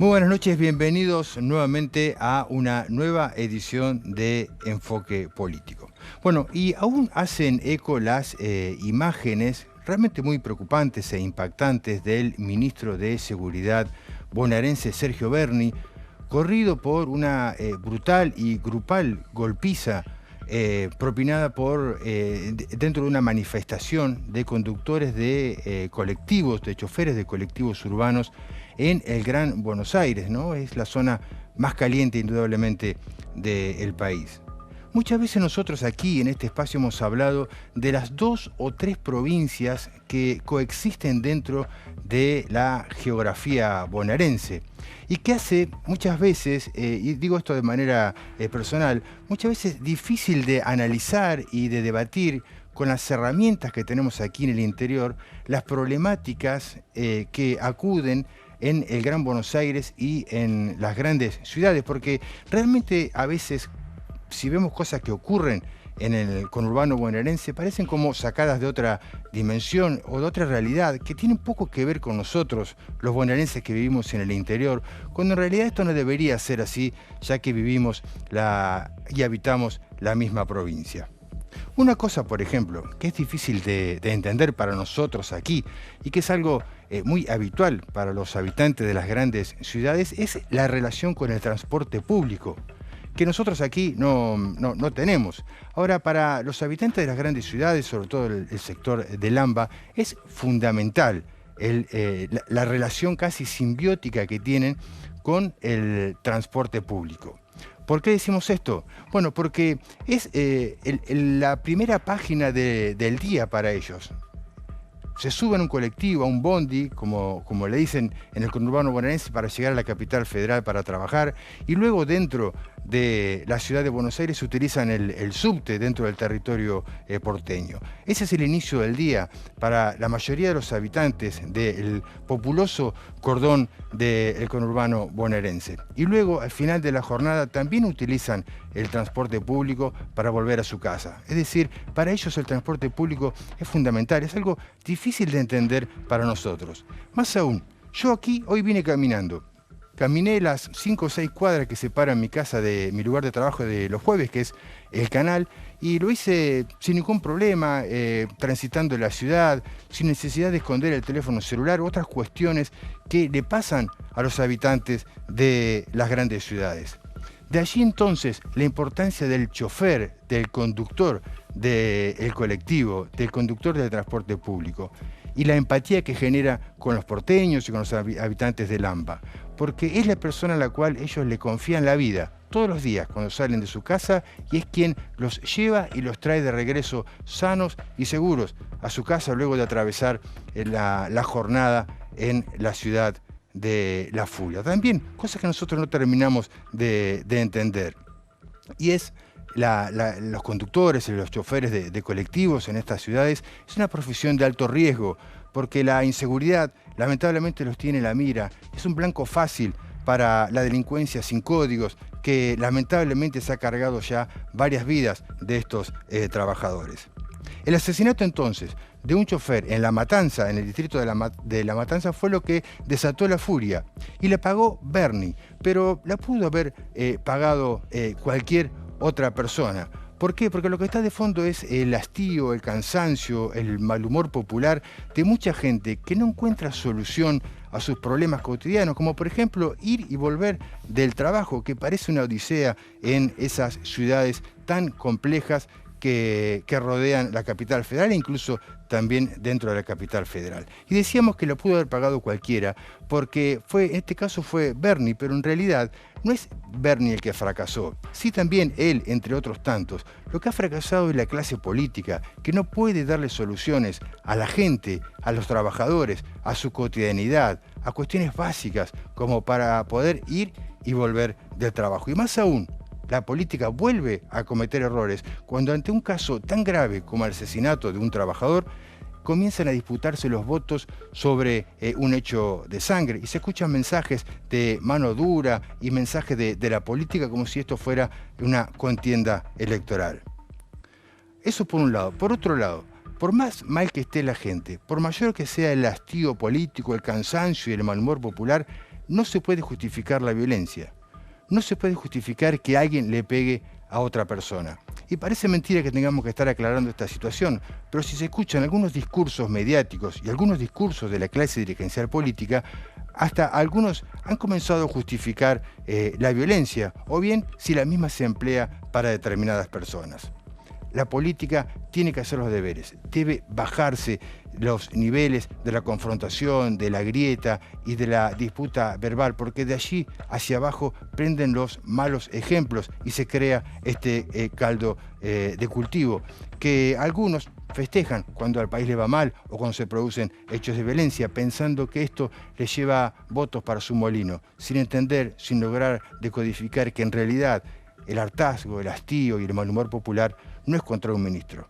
Muy buenas noches, bienvenidos nuevamente a una nueva edición de Enfoque Político. Bueno, y aún hacen eco las imágenes realmente muy preocupantes e impactantes del ministro de Seguridad bonaerense Sergio Berni, corrido por una brutal y grupal golpiza propinada dentro de una manifestación de conductores de colectivos, de choferes de colectivos urbanos en el Gran Buenos Aires, ¿no? Es la zona más caliente, indudablemente, del país. Muchas veces nosotros aquí en este espacio hemos hablado de las 2 o 3 provincias que coexisten dentro de la geografía bonaerense y que hace muchas veces, y digo esto de manera personal, muchas veces difícil de analizar y de debatir con las herramientas que tenemos aquí en el interior, las problemáticas que acuden en el Gran Buenos Aires y en las grandes ciudades, porque realmente a veces, si vemos cosas que ocurren en el conurbano bonaerense, parecen como sacadas de otra dimensión o de otra realidad que tienen poco que ver con nosotros, los bonaerenses que vivimos en el interior, cuando en realidad esto no debería ser así, ya que vivimos y habitamos la misma provincia. Una cosa, por ejemplo, que es difícil de entender para nosotros aquí y que es algo muy habitual para los habitantes de las grandes ciudades, es la relación con el transporte público, que nosotros aquí no tenemos. Ahora, para los habitantes de las grandes ciudades, sobre todo el sector del AMBA, es fundamental la relación casi simbiótica que tienen con el transporte público. ¿Por qué decimos esto? Bueno, porque es la primera página del día para ellos. Se suben a un colectivo, a un bondi, como le dicen en el conurbano bonaerense, para llegar a la capital federal para trabajar, y luego dentro de la ciudad de Buenos Aires utilizan el subte dentro del territorio porteño. Ese es el inicio del día para la mayoría de los habitantes del populoso cordón del conurbano bonaerense. Y luego, al final de la jornada, también utilizan el transporte público para volver a su casa. Es decir, para ellos el transporte público es fundamental, es algo difícil de entender para nosotros. Más aún, yo aquí hoy vine caminando. Caminé las 5 o 6 cuadras que separan mi casa de mi lugar de trabajo de Los Jueves, que es el canal, y lo hice sin ningún problema, transitando la ciudad, sin necesidad de esconder el teléfono celular, otras cuestiones que le pasan a los habitantes de las grandes ciudades. De allí entonces la importancia del chofer, del conductor del colectivo, del conductor del transporte público y la empatía que genera con los porteños y con los habitantes del AMBA, porque es la persona a la cual ellos le confían la vida todos los días cuando salen de su casa y es quien los lleva y los trae de regreso sanos y seguros a su casa luego de atravesar la jornada en la ciudad de La Furia. También cosas que nosotros no terminamos de entender. Y es los conductores y los choferes de colectivos en estas ciudades es una profesión de alto riesgo, porque la inseguridad lamentablemente los tiene en la mira. Es un blanco fácil para la delincuencia sin códigos que lamentablemente se ha cargado ya varias vidas de estos trabajadores. El asesinato entonces de un chofer en La Matanza, en el distrito de La Matanza, fue lo que desató la furia. Y la pagó Berni, pero la pudo haber pagado cualquier otra persona. ¿Por qué? Porque lo que está de fondo es el hastío, el cansancio, el mal humor popular de mucha gente que no encuentra solución a sus problemas cotidianos, como por ejemplo ir y volver del trabajo, que parece una odisea en esas ciudades tan complejas que rodean la capital federal e incluso también dentro de la capital federal. Y decíamos que lo pudo haber pagado cualquiera, porque en este caso fue Berni, pero en realidad no es Berni el que fracasó, sí también él, entre otros tantos. Lo que ha fracasado es la clase política, que no puede darle soluciones a la gente, a los trabajadores, a su cotidianidad, a cuestiones básicas, como para poder ir y volver del trabajo. Y más aún, la política vuelve a cometer errores cuando ante un caso tan grave como el asesinato de un trabajador comienzan a disputarse los votos sobre un hecho de sangre y se escuchan mensajes de mano dura y mensajes de la política como si esto fuera una contienda electoral. Eso por un lado. Por otro lado, por más mal que esté la gente, por mayor que sea el hastío político, el cansancio y el mal humor popular, no se puede justificar la violencia. No se puede justificar que alguien le pegue a otra persona. Y parece mentira que tengamos que estar aclarando esta situación, pero si se escuchan algunos discursos mediáticos y algunos discursos de la clase dirigencial política, hasta algunos han comenzado a justificar la violencia, o bien si la misma se emplea para determinadas personas. La política tiene que hacer los deberes, debe bajarse los niveles de la confrontación, de la grieta y de la disputa verbal, porque de allí hacia abajo prenden los malos ejemplos y se crea este caldo de cultivo, que algunos festejan cuando al país le va mal o cuando se producen hechos de violencia, pensando que esto les lleva votos para su molino, sin entender, sin lograr decodificar que en realidad el hartazgo, el hastío y el mal humor popular no es contra un ministro,